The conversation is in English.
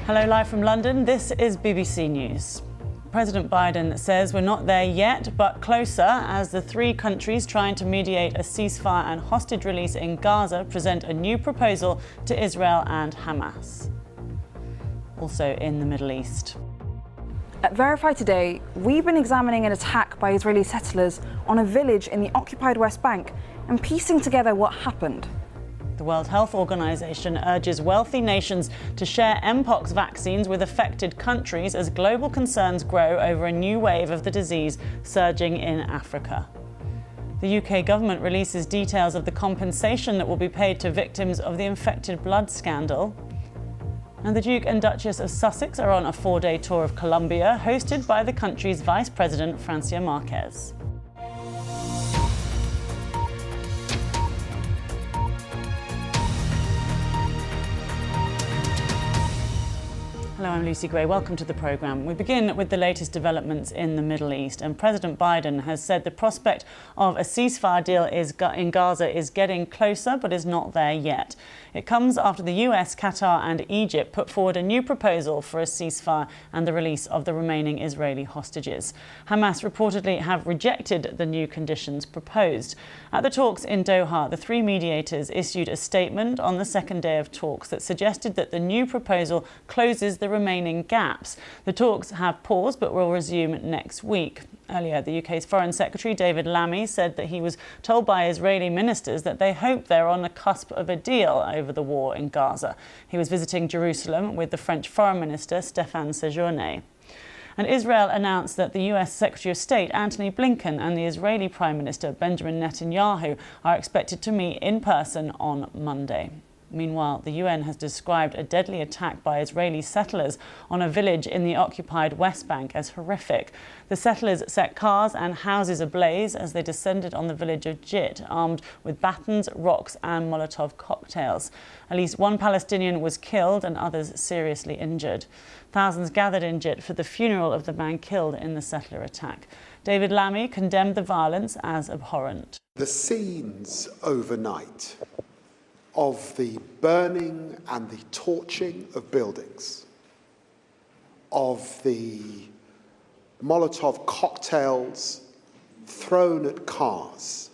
Hello, live from London. This is BBC News. President Biden says we're not there yet, but closer, as the three countries trying to mediate a ceasefire and hostage release in Gaza present a new proposal to Israel and Hamas. Also in the Middle East. At Verify Today, we've been examining an attack by Israeli settlers on a village in the occupied West Bank and piecing together what happened. The World Health Organization urges wealthy nations to share Mpox vaccines with affected countries as global concerns grow over a new wave of the disease surging in Africa. The UK government releases details of the compensation that will be paid to victims of the infected blood scandal. And the Duke and Duchess of Sussex are on a 4-day tour of Colombia, hosted by the country's Vice President, Francia Marquez. Hello, I'm Lucy Gray. Welcome to the programme. We begin with the latest developments in the Middle East, and President Biden has said the prospect of a ceasefire deal in Gaza is getting closer but is not there yet. It comes after the US, Qatar and Egypt put forward a new proposal for a ceasefire and the release of the remaining Israeli hostages. Hamas reportedly have rejected the new conditions proposed. At the talks in Doha, the three mediators issued a statement on the second day of talks that suggested that the new proposal closes the remaining gaps. The talks have paused but will resume next week. Earlier, the UK's Foreign Secretary David Lammy said that he was told by Israeli ministers that they hope they're on the cusp of a deal over the war in Gaza. He was visiting Jerusalem with the French Foreign Minister Stéphane Séjourné. And Israel announced that the US Secretary of State Antony Blinken and the Israeli Prime Minister Benjamin Netanyahu are expected to meet in person on Monday. Meanwhile, the UN has described a deadly attack by Israeli settlers on a village in the occupied West Bank as horrific. The settlers set cars and houses ablaze as they descended on the village of Jit, armed with batons, rocks and Molotov cocktails. At least one Palestinian was killed and others seriously injured. Thousands gathered in Jit for the funeral of the man killed in the settler attack. David Lammy condemned the violence as abhorrent. The scenes overnight of the burning and the torching of buildings, of the Molotov cocktails thrown at cars,